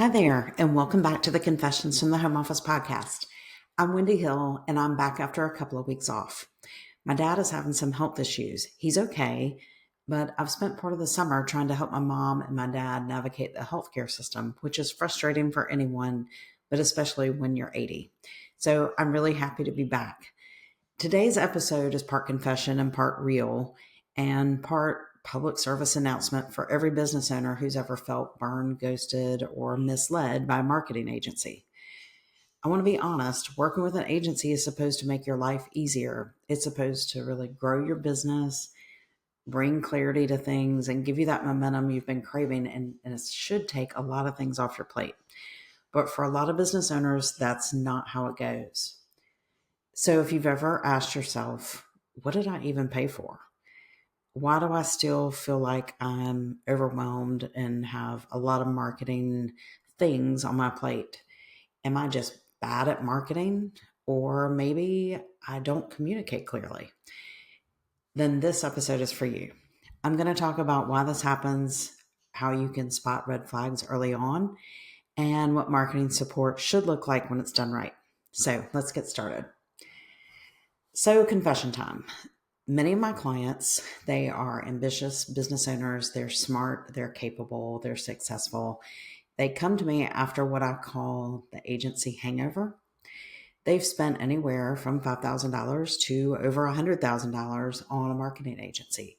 Hi there, and welcome back to the Confessions from the Home Office podcast. I'm Wendi Hill, and I'm back after a couple of weeks off. My dad is having some health issues. He's okay, but I've spent part of the summer trying to help my mom and my dad navigate the healthcare system, which is frustrating for anyone, but especially when you're 80. So I'm really happy to be back. Today's episode is part confession and part real, and part public service announcement for every business owner who's ever felt burned, ghosted, or misled by a marketing agency. I want to be honest, working with an agency is supposed to make your life easier. It's supposed to really grow your business, bring clarity to things, and give you that momentum you've been craving. And it should take a lot of things off your plate. But for a lot of business owners, that's not how it goes. So if you've ever asked yourself, what did I even pay for? Why do I still feel like I'm overwhelmed and have a lot of marketing things on my plate? Am I just bad at marketing? Or maybe I don't communicate clearly? Then this episode is for you. I'm going to talk about why this happens, how you can spot red flags early on, and what marketing support should look like when it's done right. So let's get started. So, confession time. Many of my clients, they are ambitious business owners. They're smart, they're capable, they're successful. They come to me after what I call the agency hangover. They've spent anywhere from $5,000 to over $100,000 on a marketing agency.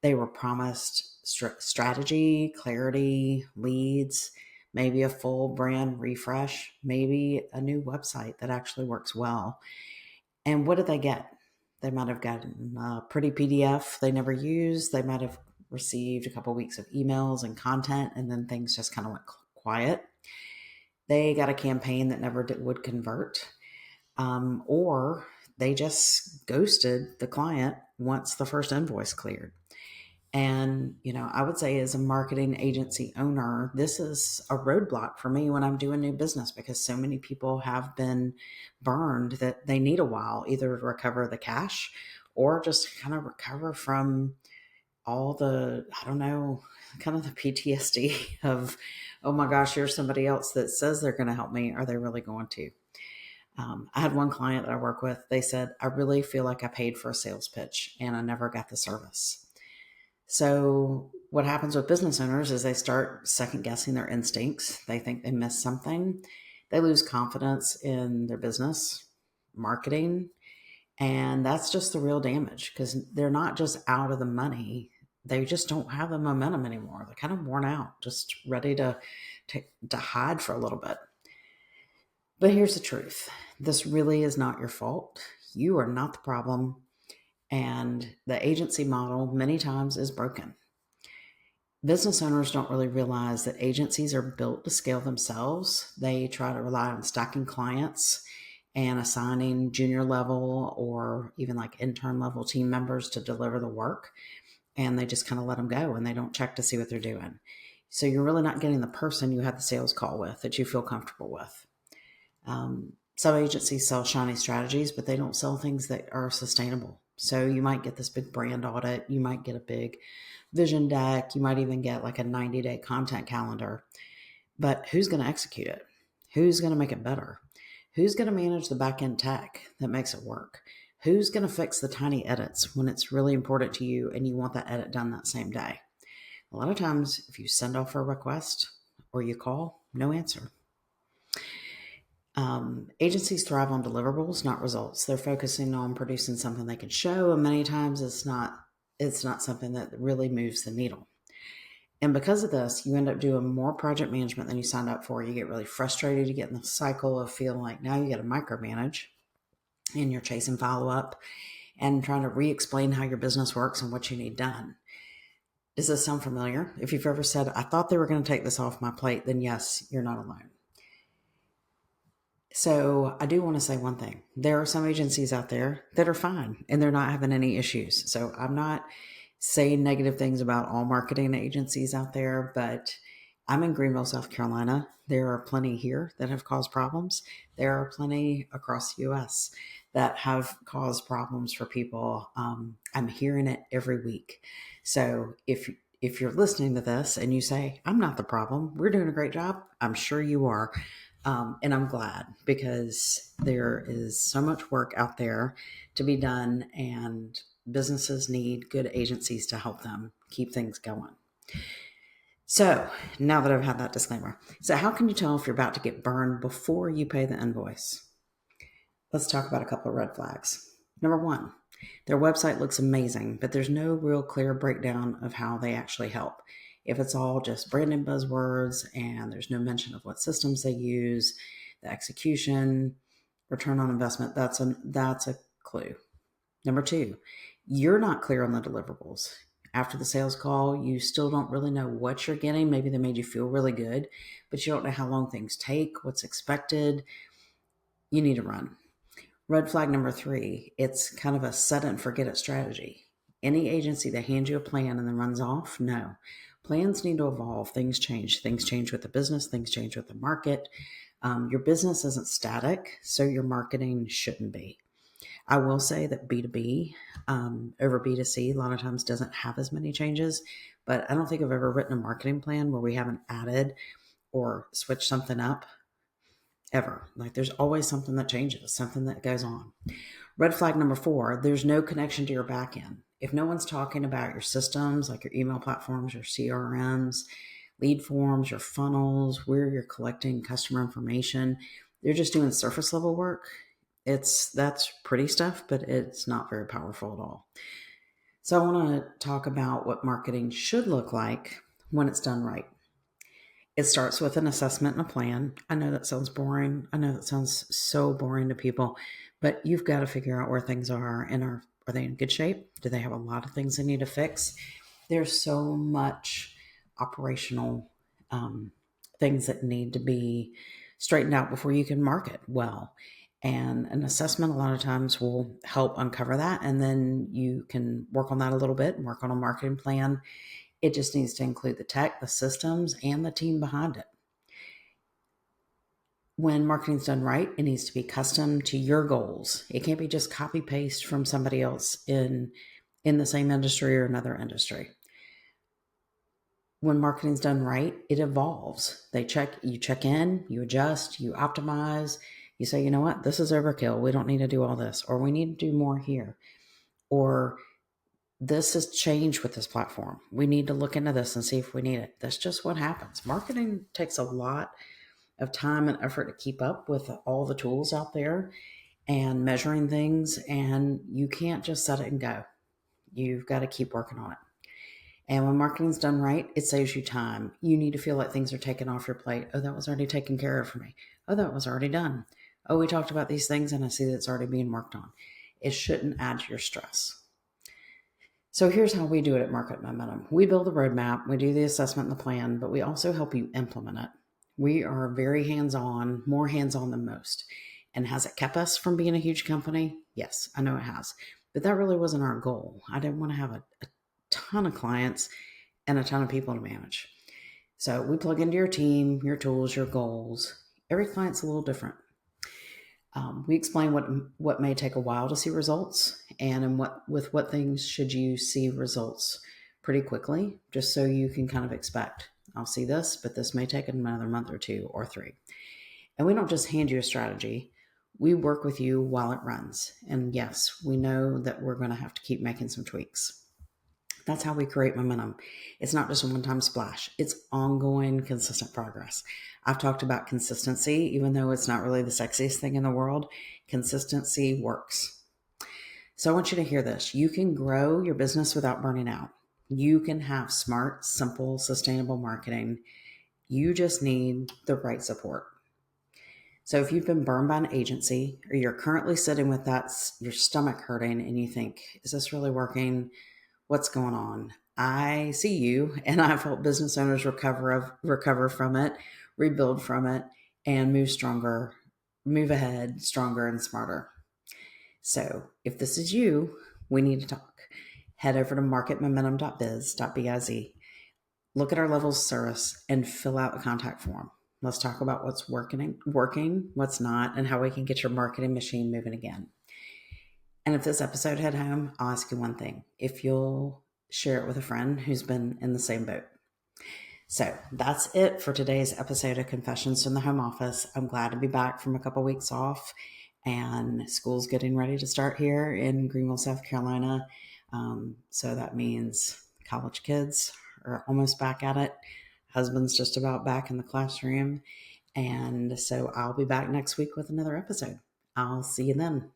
They were promised strategy, clarity, leads, maybe a full brand refresh, maybe a new website that actually works well. And what did they get? They might have gotten a pretty PDF they never used. They might have received a couple weeks of emails and content, and then things just kind of went quiet. They got a campaign that never would convert, or they just ghosted the client once the first invoice cleared. And, I would say as a marketing agency owner, this is a roadblock for me when I'm doing new business because so many people have been burned that they need a while either to recover the cash or just kind of recover from all the, I don't know, kind of the PTSD of, oh my gosh, here's somebody else that says they're going to help me. Are they really going to? I had one client that I work with. They said, I really feel like I paid for a sales pitch and I never got the service. So what happens with business owners is they start second guessing their instincts. They think they missed something. They lose confidence in their business, marketing, and that's just the real damage because they're not just out of the money. They just don't have the momentum anymore. They're kind of worn out, just ready to hide for a little bit. But here's the truth. This really is not your fault. You are not the problem. And the agency model many times is broken. Business owners don't really realize that agencies are built to scale themselves. They try to rely on stacking clients and assigning junior level or even like intern level team members to deliver the work. And they just kind of let them go and they don't check to see what they're doing. So you're really not getting the person you had the sales call with that you feel comfortable with. Some agencies sell shiny strategies, but they don't sell things that are sustainable. So you might get this big brand audit. You might get a big vision deck. You might even get like a 90-day content calendar. But who's going to execute it? Who's going to make it better? Who's going to manage the back-end tech that makes it work? Who's going to fix the tiny edits when it's really important to you and you want that edit done that same day? A lot of times, if you send off a request or you call, no answer. Agencies thrive on deliverables, not results. They're focusing on producing something they can show, and many times it's not something that really moves the needle. And because of this, you end up doing more project management than you signed up for. You get really frustrated. You get in the cycle of feeling like now you got to micromanage, and you're chasing follow-up and trying to re-explain how your business works and what you need done. Does this sound familiar? If you've ever said, I thought they were going to take this off my plate, then yes, you're not alone. So I do want to say one thing. There are some agencies out there that are fine and they're not having any issues. So I'm not saying negative things about all marketing agencies out there, but I'm in Greenville, South Carolina. There are plenty here that have caused problems. There are plenty across the US that have caused problems for people. I'm hearing it every week. So if if you're listening to this and you say, I'm not the problem, we're doing a great job, I'm sure you are. And I'm glad, because there is so much work out there to be done, and businesses need good agencies to help them keep things going. So now that I've had that disclaimer, so how can you tell if you're about to get burned before you pay the invoice? Let's talk about a couple of red flags. Number one, their website looks amazing, but there's no real clear breakdown of how they actually help. If it's all just branding buzzwords and there's no mention of what systems they use, the execution, return on investment, that's a clue. Number two, you're not clear on the deliverables. After the sales call, you still don't really know what you're getting. Maybe they made you feel really good, but you don't know how long things take, what's expected. You need to run. Red flag number three, it's kind of a set it and forget it strategy. Any agency that hands you a plan and then runs off, no. Plans need to evolve. Things change. Things change with the business. Things change with the market. Your business isn't static, so your marketing shouldn't be. I will say that B2B over B2C a lot of times doesn't have as many changes, but I don't think I've ever written a marketing plan where we haven't added or switched something up ever. Like, there's always something that changes, something that goes on. Red flag number four, there's no connection to your back end. If no one's talking about your systems, like your email platforms, your CRMs, lead forms, your funnels, where you're collecting customer information, they're just doing surface level work. That's pretty stuff, but it's not very powerful at all. So I want to talk about what marketing should look like when it's done right. It starts with an assessment and a plan. I know that sounds boring. I know that sounds so boring to people, but you've got to figure out where things are, and are they in good shape? Do they have a lot of things they need to fix? There's so much operational things that need to be straightened out before you can market well. And an assessment a lot of times will help uncover that. And then you can work on that a little bit and work on a marketing plan. It just needs to include the tech, the systems, and the team behind it. When marketing's done right, it needs to be custom to your goals. It can't be just copy paste from somebody else in the same industry or another industry. When marketing's done right, it evolves. You check in, you adjust, you optimize. You say, you know what, this is overkill. We don't need to do all this, or we need to do more here, or this has changed with this platform. We need to look into this and see if we need it. That's just what happens. Marketing takes a lot of time and effort to keep up with all the tools out there and measuring things, and you can't just set it and go. You've got to keep working on it. And when marketing's done right, it saves you time. You need to feel like things are taken off your plate. Oh, that was already taken care of for me. Oh, that was already done. Oh, we talked about these things and I see that it's already being worked on. It shouldn't add to your stress. So here's how we do it at Market Momentum. We build a roadmap, we do the assessment and the plan, but we also help you implement it. We are very hands-on, more hands-on than most. And has it kept us from being a huge company? Yes, I know it has. But that really wasn't our goal. I didn't want to have a ton of clients and a ton of people to manage. So we plug into your team, your tools, your goals. Every client's a little different. We explain what may take a while to see results, and with what things should you see results pretty quickly, just so you can kind of expect, I'll see this, but this may take another month or 2 or 3. And we don't just hand you a strategy. We work with you while it runs. And yes, we know that we're going to have to keep making some tweaks. That's how we create momentum. It's not just a one-time splash. It's ongoing, consistent progress. I've talked about consistency, even though it's not really the sexiest thing in the world. Consistency works. So I want you to hear this. You can grow your business without burning out. You can have smart, simple, sustainable marketing. You just need the right support. So if you've been burned by an agency, or you're currently sitting with that, your stomach hurting, and you think, is this really working? What's going on? I see you, and I've helped business owners recover from it, rebuild from it, and move ahead stronger and smarter. So if this is you, we need to talk. Head over to marketmomentum.biz. Look at our levels of service and fill out a contact form. Let's talk about what's working, what's not, and how we can get your marketing machine moving again. And if this episode hit home, I'll ask you one thing. If you'll share it with a friend who's been in the same boat. So that's it for today's episode of Confessions from the Home Office. I'm glad to be back from a couple weeks off, and school's getting ready to start here in Greenville, South Carolina. So that means college kids are almost back at it. Husband's just about back in the classroom. And so I'll be back next week with another episode. I'll see you then.